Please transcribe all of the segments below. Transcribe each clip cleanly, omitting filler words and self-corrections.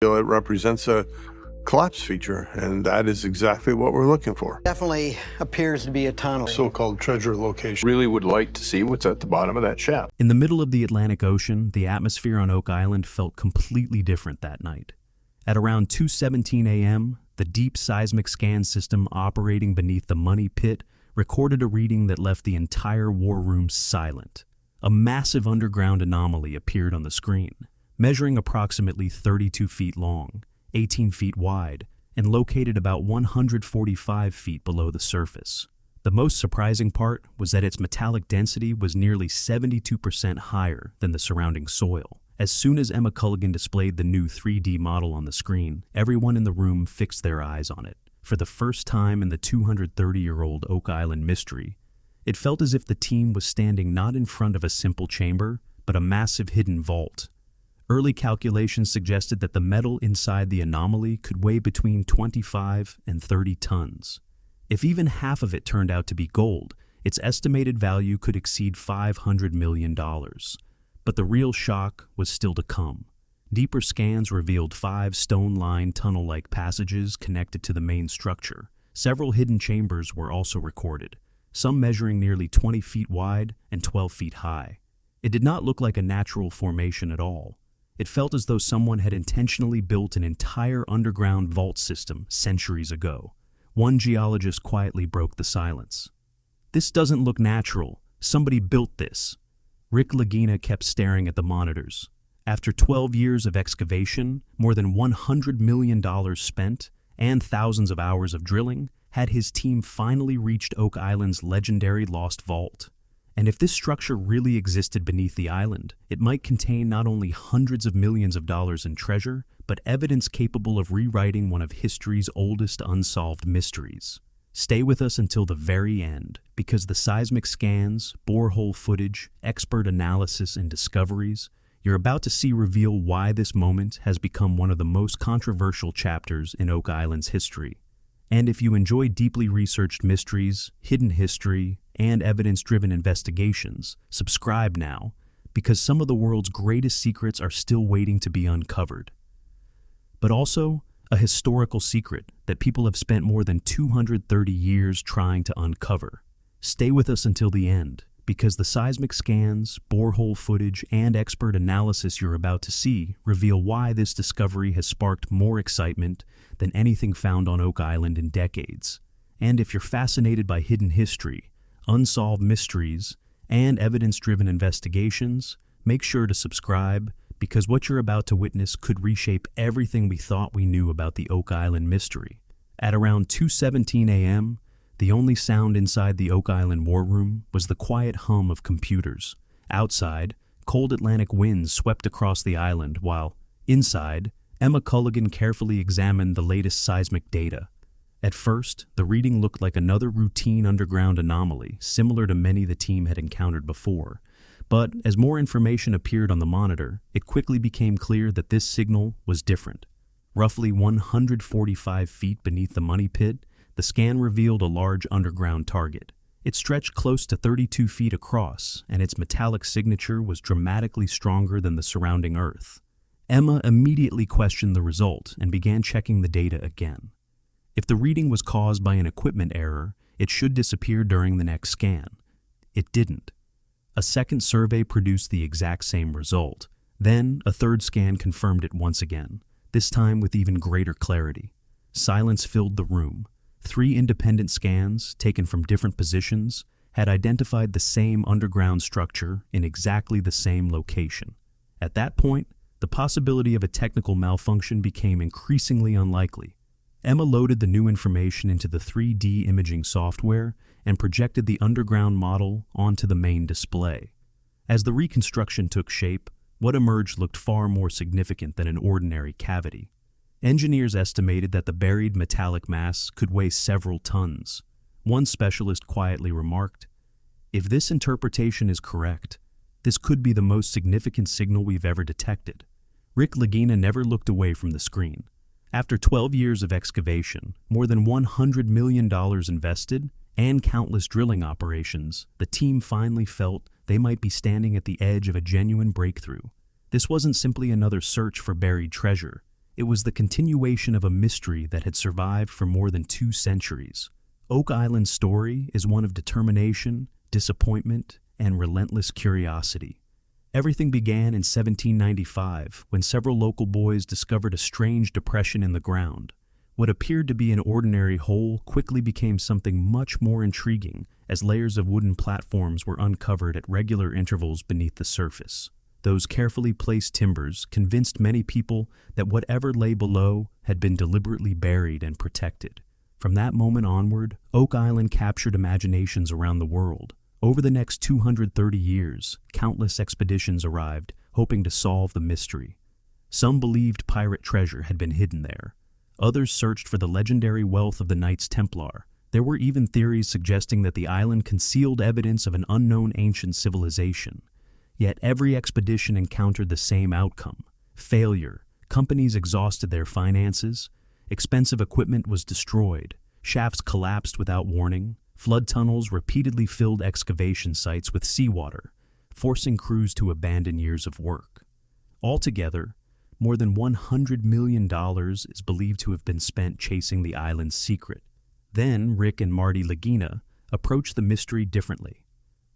It represents a collapse feature, and that is exactly what we're looking for. Definitely appears to be a tunnel. So-called treasure location. Really would like to see what's at the bottom of that shaft. In the middle of the Atlantic Ocean, the atmosphere on Oak Island felt completely different that night. At around 2:17 a.m., the deep seismic scan system operating beneath the money pit recorded a reading that left the entire war room silent. A massive underground anomaly appeared on the screen, measuring approximately 32 feet long, 18 feet wide, and located about 145 feet below the surface. The most surprising part was that its metallic density was nearly 72% higher than the surrounding soil. As soon as Emma Culligan displayed the new 3D model on the screen, everyone in the room fixed their eyes on it. For the first time in the 230-year-old Oak Island mystery, it felt as if the team was standing not in front of a simple chamber, but a massive hidden vault. Early calculations suggested that the metal inside the anomaly could weigh between 25 and 30 tons. If even half of it turned out to be gold, its estimated value could exceed $500 million. But the real shock was still to come. Deeper scans revealed 5 stone-lined tunnel-like passages connected to the main structure. Several hidden chambers were also recorded, some measuring nearly 20 feet wide and 12 feet high. It did not look like a natural formation at all. It felt as though someone had intentionally built an entire underground vault system centuries ago. One geologist quietly broke the silence. "This doesn't look natural. Somebody built this." Rick Lagina kept staring at the monitors. After 12 years of excavation, more than $100 million spent, and thousands of hours of drilling, had his team finally reached Oak Island's legendary Lost Vault. And if this structure really existed beneath the island, it might contain not only hundreds of millions of dollars in treasure, but evidence capable of rewriting one of history's oldest unsolved mysteries. Stay with us until the very end, because the seismic scans, borehole footage, expert analysis, and discoveries you're about to see reveal why this moment has become one of the most controversial chapters in Oak Island's history. And if you enjoy deeply researched mysteries, hidden history, and evidence-driven investigations, subscribe now, because some of the world's greatest secrets are still waiting to be uncovered. But also, a historical secret that people have spent more than 230 years trying to uncover. Stay with us until the end, because the seismic scans, borehole footage, and expert analysis you're about to see reveal why this discovery has sparked more excitement than anything found on Oak Island in decades. And if you're fascinated by hidden history, unsolved mysteries, and evidence-driven investigations, make sure to subscribe, because what you're about to witness could reshape everything we thought we knew about the Oak Island mystery. At around 2:17 a.m., the only sound inside the Oak Island war room was the quiet hum of computers. Outside, cold Atlantic winds swept across the island, while, inside, Emma Culligan carefully examined the latest seismic data. At first, the reading looked like another routine underground anomaly, similar to many the team had encountered before. But as more information appeared on the monitor, it quickly became clear that this signal was different. Roughly 145 feet beneath the money pit, the scan revealed a large underground target. It stretched close to 32 feet across, and its metallic signature was dramatically stronger than the surrounding earth. Emma immediately questioned the result and began checking the data again. If the reading was caused by an equipment error, it should disappear during the next scan. It didn't. A second survey produced the exact same result. Then, a third scan confirmed it once again, this time with even greater clarity. Silence filled the room. 3 independent scans, taken from different positions, had identified the same underground structure in exactly the same location. At that point, the possibility of a technical malfunction became increasingly unlikely. Emma loaded the new information into the 3D imaging software and projected the underground model onto the main display. As the reconstruction took shape, what emerged looked far more significant than an ordinary cavity. Engineers estimated that the buried metallic mass could weigh several tons. One specialist quietly remarked, "If this interpretation is correct, this could be the most significant signal we've ever detected." Rick Lagina never looked away from the screen. After 12 years of excavation, more than $100 million invested, and countless drilling operations, the team finally felt they might be standing at the edge of a genuine breakthrough. This wasn't simply another search for buried treasure. It was the continuation of a mystery that had survived for more than 2 centuries. Oak Island's story is one of determination, disappointment, and relentless curiosity. Everything began in 1795 when several local boys discovered a strange depression in the ground. What appeared to be an ordinary hole quickly became something much more intriguing as layers of wooden platforms were uncovered at regular intervals beneath the surface. Those carefully placed timbers convinced many people that whatever lay below had been deliberately buried and protected. From that moment onward, Oak Island captured imaginations around the world. Over the next 230 years, countless expeditions arrived, hoping to solve the mystery. Some believed pirate treasure had been hidden there. Others searched for the legendary wealth of the Knights Templar. There were even theories suggesting that the island concealed evidence of an unknown ancient civilization. Yet every expedition encountered the same outcome: failure. Companies exhausted their finances. Expensive equipment was destroyed. Shafts collapsed without warning. Flood tunnels repeatedly filled excavation sites with seawater, forcing crews to abandon years of work. Altogether, more than $100 million is believed to have been spent chasing the island's secret. Then Rick and Marty Lagina approached the mystery differently.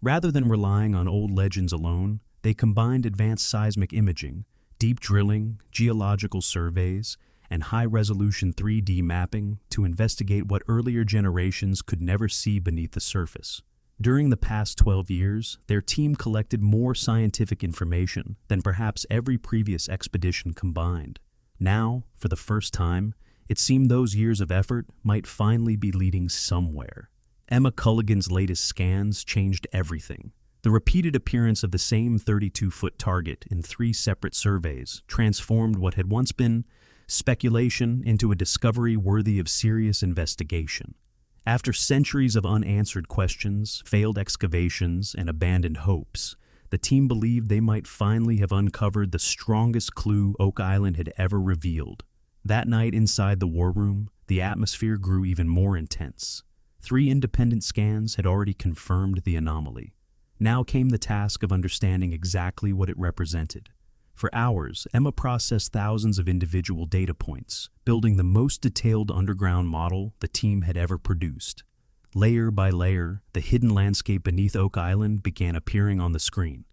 Rather than relying on old legends alone, they combined advanced seismic imaging, deep drilling, geological surveys, and high-resolution 3D mapping to investigate what earlier generations could never see beneath the surface. During the past 12 years, their team collected more scientific information than perhaps every previous expedition combined. Now, for the first time, it seemed those years of effort might finally be leading somewhere. Emma Culligan's latest scans changed everything. The repeated appearance of the same 32-foot target in 3 separate surveys transformed what had once been speculation into a discovery worthy of serious investigation. After centuries of unanswered questions, failed excavations, and abandoned hopes, the team believed they might finally have uncovered the strongest clue Oak Island had ever revealed. That night inside the war room, the atmosphere grew even more intense. 3 independent scans had already confirmed the anomaly. Now came the task of understanding exactly what it represented. For hours, Emma processed thousands of individual data points, building the most detailed underground model the team had ever produced. Layer by layer, the hidden landscape beneath Oak Island began appearing on the screen.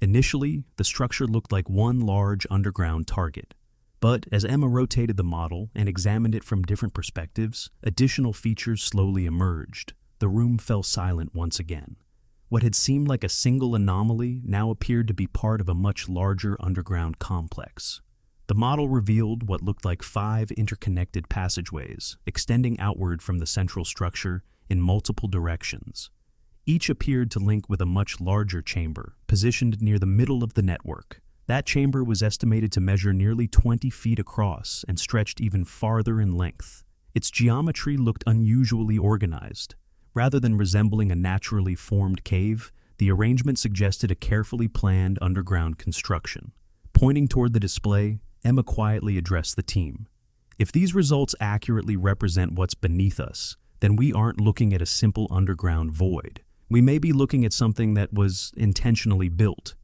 Initially, the structure looked like one large underground target. But as Emma rotated the model and examined it from different perspectives, additional features slowly emerged. The room fell silent once again. What had seemed like a single anomaly now appeared to be part of a much larger underground complex. The model revealed what looked like 5 interconnected passageways, extending outward from the central structure in multiple directions. Each appeared to link with a much larger chamber, positioned near the middle of the network. That chamber was estimated to measure nearly 20 feet across and stretched even farther in length. Its geometry looked unusually organized. Rather than resembling a naturally formed cave, the arrangement suggested a carefully planned underground construction. Pointing toward the display, Emma quietly addressed the team. If these results accurately represent what's beneath us, then we aren't looking at a simple underground void. We may be looking at something that was intentionally built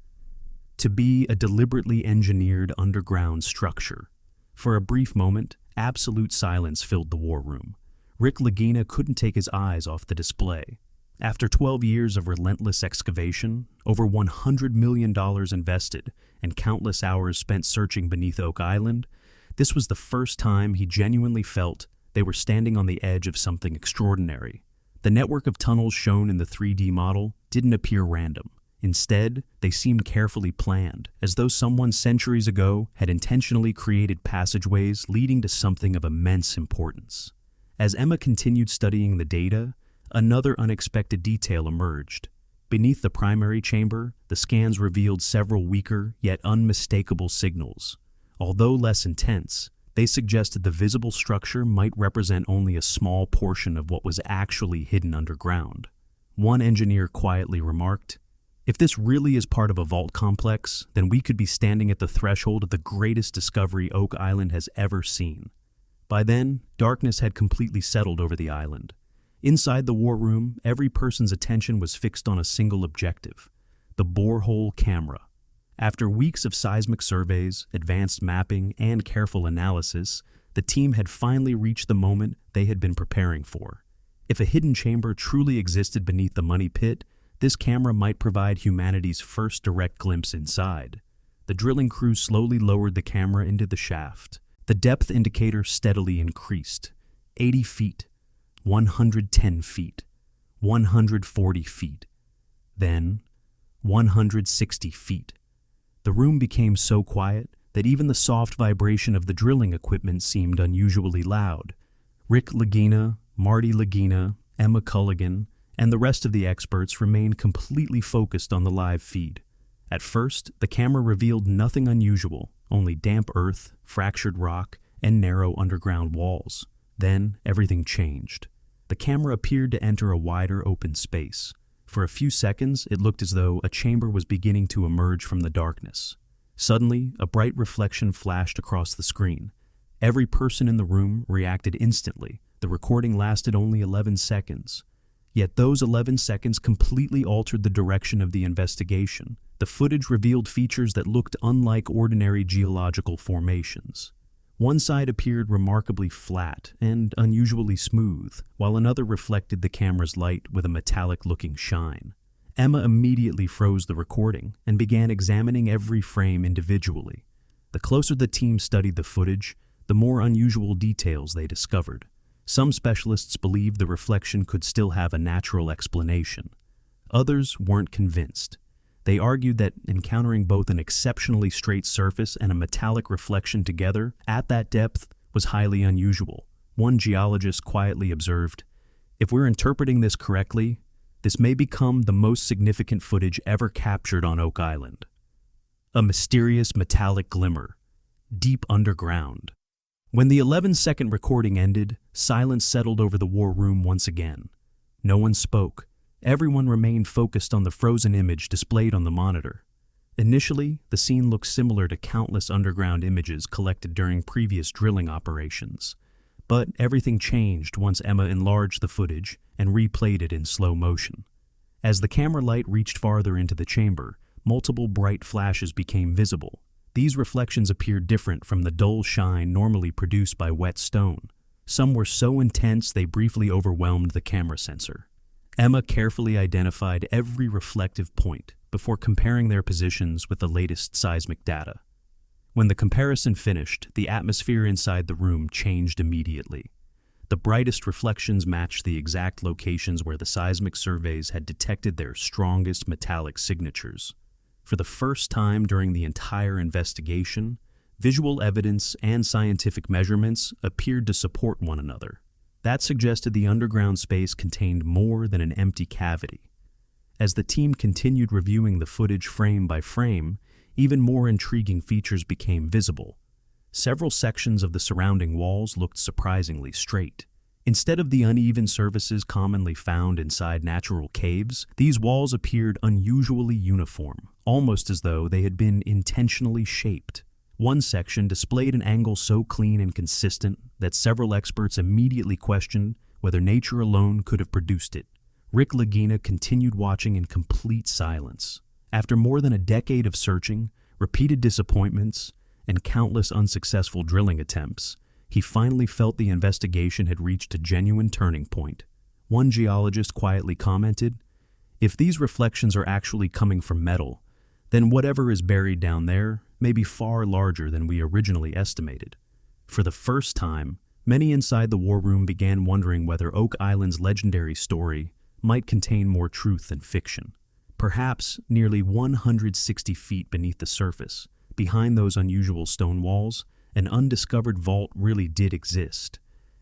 to be a deliberately engineered underground structure. For a brief moment, absolute silence filled the war room. Rick Lagina couldn't take his eyes off the display. After 12 years of relentless excavation, over $100 million invested, and countless hours spent searching beneath Oak Island, this was the first time he genuinely felt they were standing on the edge of something extraordinary. The network of tunnels shown in the 3D model didn't appear random. Instead, they seemed carefully planned, as though someone centuries ago had intentionally created passageways leading to something of immense importance. As Emma continued studying the data, another unexpected detail emerged. Beneath the primary chamber, the scans revealed several weaker yet unmistakable signals. Although less intense, they suggested the visible structure might represent only a small portion of what was actually hidden underground. One engineer quietly remarked, "If this really is part of a vault complex, then we could be standing at the threshold of the greatest discovery Oak Island has ever seen." By then, darkness had completely settled over the island. Inside the war room, every person's attention was fixed on a single objective: the Borehole camera. After weeks of seismic surveys, advanced mapping, and careful analysis, the team had finally reached the moment they had been preparing for. If a hidden chamber truly existed beneath the money pit, this camera might provide humanity's first direct glimpse inside. The drilling crew slowly lowered the camera into the shaft. The depth indicator steadily increased. 80 feet, 110 feet, 140 feet, then 160 feet. The room became so quiet that even the soft vibration of the drilling equipment seemed unusually loud. Rick Lagina, Marty Lagina, Emma Culligan, and the rest of the experts remained completely focused on the live feed. At first, the camera revealed nothing unusual, only damp earth, fractured rock, and narrow underground walls. Then, everything changed. The camera appeared to enter a wider open space. For a few seconds, it looked as though a chamber was beginning to emerge from the darkness. Suddenly, a bright reflection flashed across the screen. Every person in the room reacted instantly. The recording lasted only 11 seconds. Yet those 11 seconds completely altered the direction of the investigation. The footage revealed features that looked unlike ordinary geological formations. One side appeared remarkably flat and unusually smooth, while another reflected the camera's light with a metallic-looking shine. Emma immediately froze the recording and began examining every frame individually. The closer the team studied the footage, the more unusual details they discovered. Some specialists believed the reflection could still have a natural explanation. Others weren't convinced. They argued that encountering both an exceptionally straight surface and a metallic reflection together at that depth was highly unusual. One geologist quietly observed, "If we're interpreting this correctly, this may become the most significant footage ever captured on Oak Island." A mysterious metallic glimmer, deep underground. When the 11-second recording ended, silence settled over the war room once again. No one spoke. Everyone remained focused on the frozen image displayed on the monitor. Initially, the scene looked similar to countless underground images collected during previous drilling operations. But everything changed once Emma enlarged the footage and replayed it in slow motion. As the camera light reached farther into the chamber, multiple bright flashes became visible. These reflections appeared different from the dull shine normally produced by wet stone. Some were so intense they briefly overwhelmed the camera sensor. Emma carefully identified every reflective point before comparing their positions with the latest seismic data. When the comparison finished, the atmosphere inside the room changed immediately. The brightest reflections matched the exact locations where the seismic surveys had detected their strongest metallic signatures. For the first time during the entire investigation, visual evidence and scientific measurements appeared to support one another. That suggested the underground space contained more than an empty cavity. As the team continued reviewing the footage frame by frame, even more intriguing features became visible. Several sections of the surrounding walls looked surprisingly straight. Instead of the uneven surfaces commonly found inside natural caves, these walls appeared unusually uniform, almost as though they had been intentionally shaped. One section displayed an angle so clean and consistent that several experts immediately questioned whether nature alone could have produced it. Rick Lagina continued watching in complete silence. After more than a decade of searching, repeated disappointments, and countless unsuccessful drilling attempts, he finally felt the investigation had reached a genuine turning point. One geologist quietly commented, "If these reflections are actually coming from metal, then whatever is buried down there may be far larger than we originally estimated." For the first time, many inside the war room began wondering whether Oak Island's legendary story might contain more truth than fiction. Perhaps nearly 160 feet beneath the surface, behind those unusual stone walls, an undiscovered vault really did exist.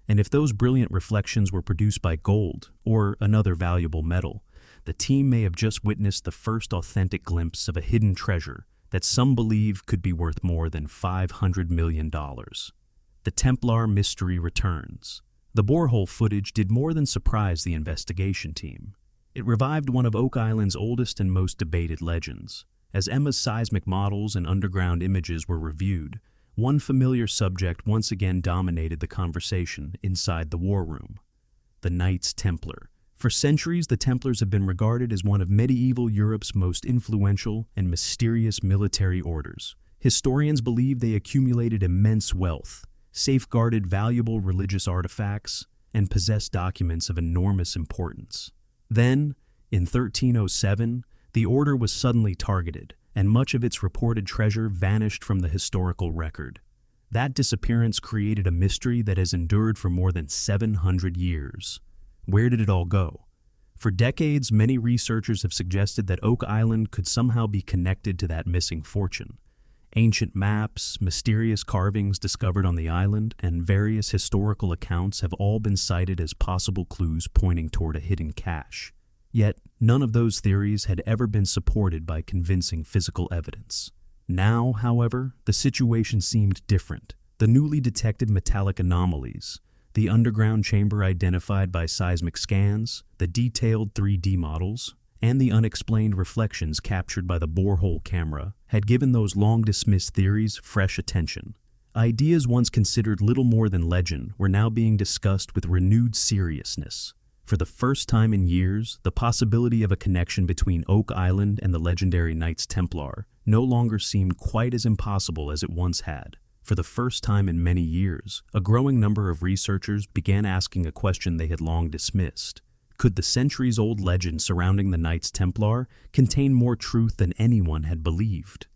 And if those brilliant reflections were produced by gold or another valuable metal, the team may have just witnessed the first authentic glimpse of a hidden treasure that some believe could be worth more than $500 million. The Templar mystery returns. The borehole footage did more than surprise the investigation team. It revived one of Oak Island's oldest and most debated legends. As Emma's seismic models and underground images were reviewed, one familiar subject once again dominated the conversation inside the war room: the Knights Templar. For centuries, the Templars have been regarded as one of medieval Europe's most influential and mysterious military orders. Historians believe they accumulated immense wealth, safeguarded valuable religious artifacts, and possessed documents of enormous importance. Then, in 1307, the order was suddenly targeted, and much of its reported treasure vanished from the historical record. That disappearance created a mystery that has endured for more than 700 years. Where did it all go? For decades, many researchers have suggested that Oak Island could somehow be connected to that missing fortune. Ancient maps, mysterious carvings discovered on the island, and various historical accounts have all been cited as possible clues pointing toward a hidden cache. Yet, none of those theories had ever been supported by convincing physical evidence. Now, however, the situation seemed different. The newly detected metallic anomalies, the underground chamber identified by seismic scans, the detailed 3D models, and the unexplained reflections captured by the Borehole camera had given those long-dismissed theories fresh attention. Ideas once considered little more than legend were now being discussed with renewed seriousness. For the first time in years, the possibility of a connection between Oak Island and the legendary Knights Templar no longer seemed quite as impossible as it once had. For the first time in many years, a growing number of researchers began asking a question they had long dismissed. Could the centuries-old legend surrounding the Knights Templar contain more truth than anyone had believed?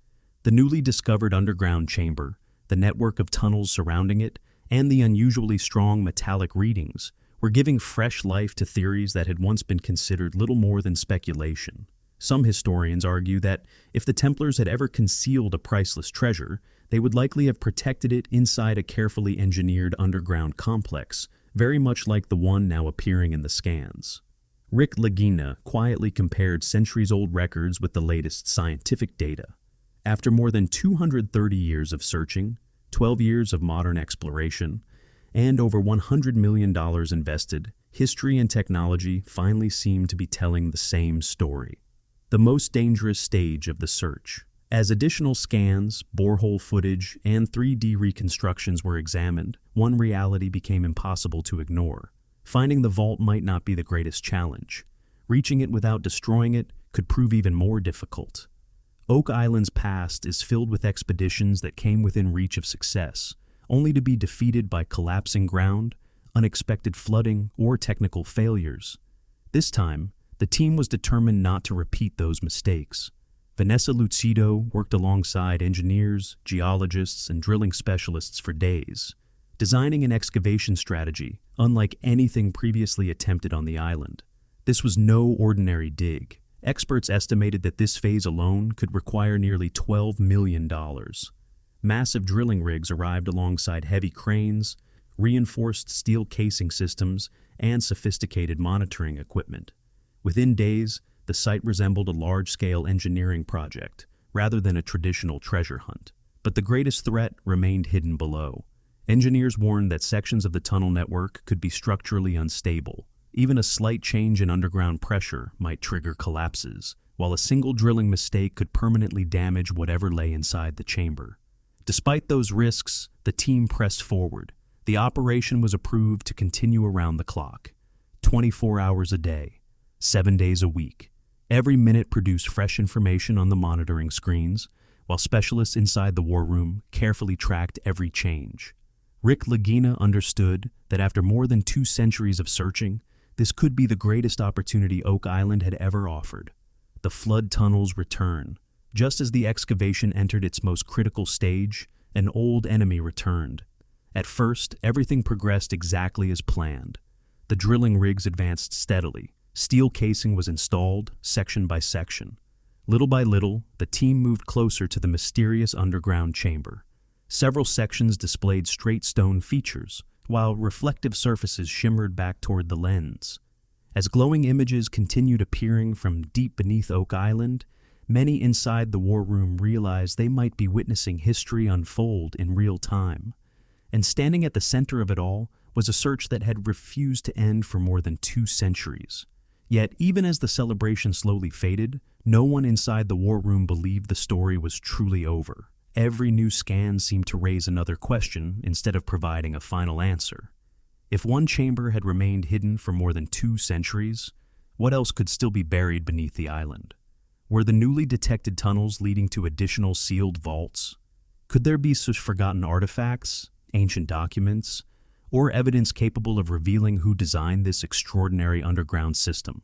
The newly discovered underground chamber, the network of tunnels surrounding it, and the unusually strong metallic readings were giving fresh life to theories that had once been considered little more than speculation. Some historians argue that if the Templars had ever concealed a priceless treasure, they would likely have protected it inside a carefully engineered underground complex, very much like the one now appearing in the scans. Rick Lagina quietly compared centuries-old records with the latest scientific data. After more than 230 years of searching, 12 years of modern exploration, and over $100 million invested, history and technology finally seemed to be telling the same story. The most dangerous stage of the search. As additional scans, borehole footage, and 3D reconstructions were examined, one reality became impossible to ignore. Finding the vault might not be the greatest challenge. Reaching it without destroying it could prove even more difficult. Oak Island's past is filled with expeditions that came within reach of success, only to be defeated by collapsing ground, unexpected flooding, or technical failures. This time, the team was determined not to repeat those mistakes. Vanessa Lucido worked alongside engineers, geologists, and drilling specialists for days, designing an excavation strategy unlike anything previously attempted on the island. This was no ordinary dig. Experts estimated that this phase alone could require nearly $12 million. Massive drilling rigs arrived alongside heavy cranes, reinforced steel casing systems, and sophisticated monitoring equipment. Within days, the site resembled a large-scale engineering project, rather than a traditional treasure hunt. But the greatest threat remained hidden below. Engineers warned that sections of the tunnel network could be structurally unstable. Even a slight change in underground pressure might trigger collapses, while a single drilling mistake could permanently damage whatever lay inside the chamber. Despite those risks, the team pressed forward. The operation was approved to continue around the clock, 24 hours a day, 7 days a week. Every minute produced fresh information on the monitoring screens, while specialists inside the war room carefully tracked every change. Rick Lagina understood that after more than 2 centuries of searching, this could be the greatest opportunity Oak Island had ever offered. The flood tunnels return. Just as the excavation entered its most critical stage, an old enemy returned. At first, everything progressed exactly as planned. The drilling rigs advanced steadily. Steel casing was installed, section by section. Little by little, the team moved closer to the mysterious underground chamber. Several sections displayed straight stone features, while reflective surfaces shimmered back toward the lens. As glowing images continued appearing from deep beneath Oak Island, many inside the war room realized they might be witnessing history unfold in real time. And standing at the center of it all was a search that had refused to end for more than 2 centuries. Yet, even as the celebration slowly faded, no one inside the war room believed the story was truly over. Every new scan seemed to raise another question instead of providing a final answer. If one chamber had remained hidden for more than 2 centuries, what else could still be buried beneath the island? Were the newly detected tunnels leading to additional sealed vaults? Could there be such forgotten artifacts, ancient documents, or evidence capable of revealing who designed this extraordinary underground system?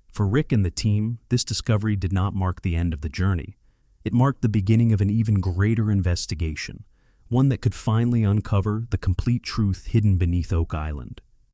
For Rick and the team, this discovery did not mark the end of the journey. It marked the beginning of an even greater investigation, one that could finally uncover the complete truth hidden beneath Oak Island.